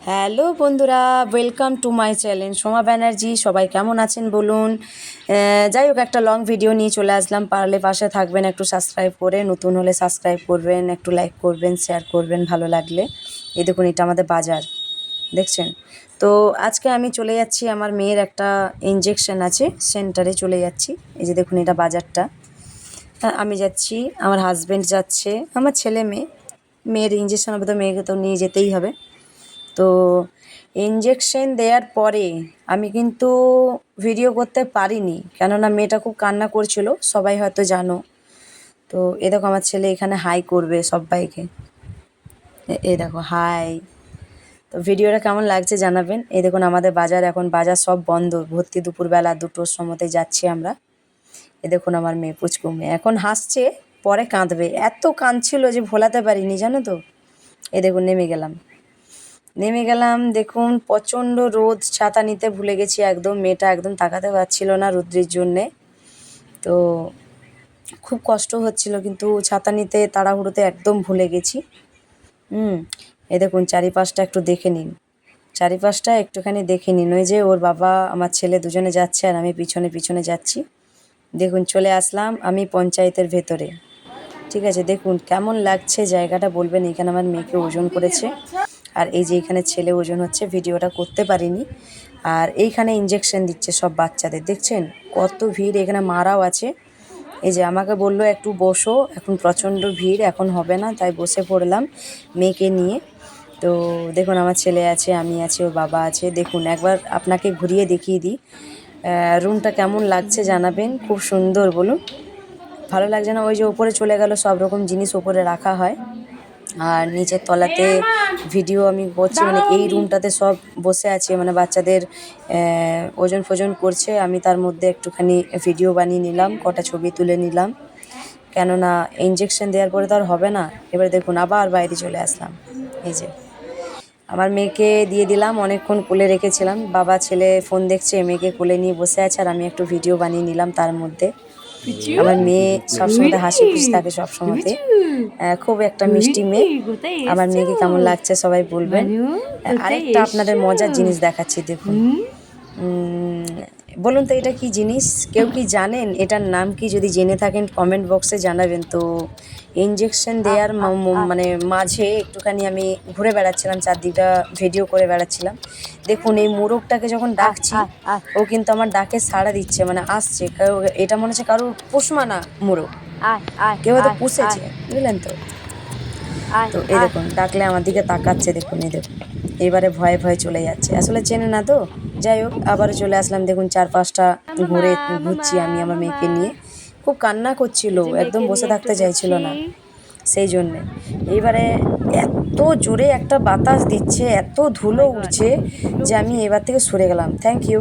Hello বন্ধুরা, welcome to my channel Soma Banerjee. সবাই কেমন আছেন বলুন। যাই হোক, একটা লং ভিডিও নিয়ে চলে আসলাম। পারলে পাশে থাকবেন, একটু সাবস্ক্রাইব করে, নতুন হলে সাবস্ক্রাইব করবেন, একটু লাইক করবেন, শেয়ার করবেন ভালো লাগলে। এই দেখুন, এটা আমাদের বাজার, দেখছেন তো। আজকে আমি চলে যাচ্ছি, আমার মেয়ের একটা ইঞ্জেকশন আছে, সেন্টারে চলে যাচ্ছি। এই যে দেখুন, এটা বাজারটা। আমি যাচ্ছি, আমার হাজব্যান্ড যাচ্ছে, আমার ছেলে মেয়ে। মেয়ের ইঞ্জেকশন হবে তো মেয়েকে তো নিয়ে যেতেই হবে। তো ইঞ্জেকশন দেওয়ার পরে আমি কিন্তু ভিডিও করতে পারিনি, কেননা মেয়েটা খুব কান্না করছিল, সবাই হয়তো জানো। তো এ দেখো, আমার ছেলে এখানে হাই করবে সবাইকে। এ দেখো, হাই। তো ভিডিওটা কেমন লাগছে জানাবেন। এই দেখুন, আমাদের বাজার, এখন বাজার সব বন্ধ, ভর্তি দুপুরবেলা 2টোর সময়তে যাচ্ছি আমরা। এ দেখুন, আমার মেয়ে পুচকু মেয়ে এখন হাসছে, পরে কাঁদবে, এত কাঁদছিল যে ভোলাতে পারিনি, জানো তো। এ দেখুন, নেমে গেলাম। দেখুন, প্রচণ্ড রোদ, ছাতা নিতে ভুলে গেছি একদম। মেয়েটা একদম তাকাতে পারছিল না রৌদ্রের জন্যে। তো খুব কষ্ট হচ্ছিল, কিন্তু ছাতা নিতে তাড়াহুড়োতে একদম ভুলে গেছি। এ দেখুন, চারিপাশটা একটু দেখে নিন, চারিপাশটা একটুখানি দেখে নিন। ওই যে ওর বাবা, আমার ছেলে দুজনে যাচ্ছে, আর আমি পিছনে পিছনে যাচ্ছি। দেখুন, চলে আসলাম আমি পঞ্চায়েতের ভেতরে। ঠিক আছে, দেখুন কেমন লাগছে জায়গাটা, বলবেন। এখানে আমার মেয়েকে ওজন করেছে, আর এই যে এখানে ছেলে ওজন হচ্ছে, ভিডিওটা করতে পারিনি। আর এইখানে ইঞ্জেকশন দিচ্ছে সব বাচ্চাদের, দেখছেন কত ভিড়, এখানে মারাও আছে। এই যে আমাকে বললো একটু বসো, এখন প্রচণ্ড ভিড়, এখন হবে না, তাই বসে পড়লাম মেয়েকে নিয়ে। তো দেখুন, আমার ছেলে আছে, আমি আছি, ওর বাবা আছে। দেখুন, একবার আপনাকে ঘুরিয়ে দেখিয়ে দিই রুমটা কেমন লাগছে জানাবেন। খুব সুন্দর, বলুন ভালো লাগছে না? ওই যে ওপরে চলে গেল, সব রকম জিনিস ওপরে রাখা হয়, আর নিচের তলাতে ভিডিও আমি করছি, মানে এই রুমটাতে সব বসে আছে, মানে বাচ্চাদের ওজন ফোজন করছে। আমি তার মধ্যে একটুখানি ভিডিও বানিয়ে নিলাম, কটা ছবি তুলে নিলাম, কেননা ইঞ্জেকশন দেওয়ার পরে তো আর হবে না। এবার দেখুন, আবার বাইরে চলে আসলাম। এই যে আমার মেয়েকে দিয়ে দিলাম, অনেকক্ষণ কোলে রেখেছিলাম। বাবা ছেলে ফোন দেখছে, মেয়েকে কোলে নিয়ে বসে আছে, আর আমি একটু ভিডিও বানিয়ে নিলাম তার মধ্যে। আমার মেয়ে সবসময় হাসি খুশি থাকে, সবসময় খুব একটা মিষ্টি মেয়ে। আমার মেয়েকে কেমন লাগছে সবাই বলবেন। আরেকটা আপনাদের মজার জিনিস দেখাচ্ছি, দেখুন। বলুন তো, এটা কি জিনিস? কেউ কি জানেন এটার নাম কি? যদি জেনে থাকেন কমেন্ট বক্সে জানাবেন। তো ইঞ্জেকশন দেওয়ার মানে মাঝে একটুখানি আমি ঘুরে বেড়াচ্ছিলাম, চারদিকটা ভিডিও করে বেড়াচ্ছিলাম। দেখুন, এই মোরগটাকে যখন ডাকছি, ও কিন্তু আমার ডাকে সাড়া দিচ্ছে, মানে আসছে। এটা মনে হচ্ছে কারোর পোষমানা মোরগ, কেউ হয়তো পুষেছে, বুঝলেন তো। তো এই দেখুন, ডাকলে আমার দিকে তাকাচ্ছে, দেখুন এই দেখুন। এবারে ভয়ে ভয়ে চলে যাচ্ছে, আসলে চেনে না তো। যাই হোক, আবারও চলে আসলাম। দেখুন, 4-5টা ঘুরছি আমি আমার মেয়েকে নিয়ে। খুব কান্না করছিল, একদম বসে থাকতে চাইছিল না, সেই জন্যে। এইবারে এত জোরে একটা বাতাস দিচ্ছে, এত ধুলো উড়ছে, যে আমি এবার থেকে সরে গেলাম। Thank you.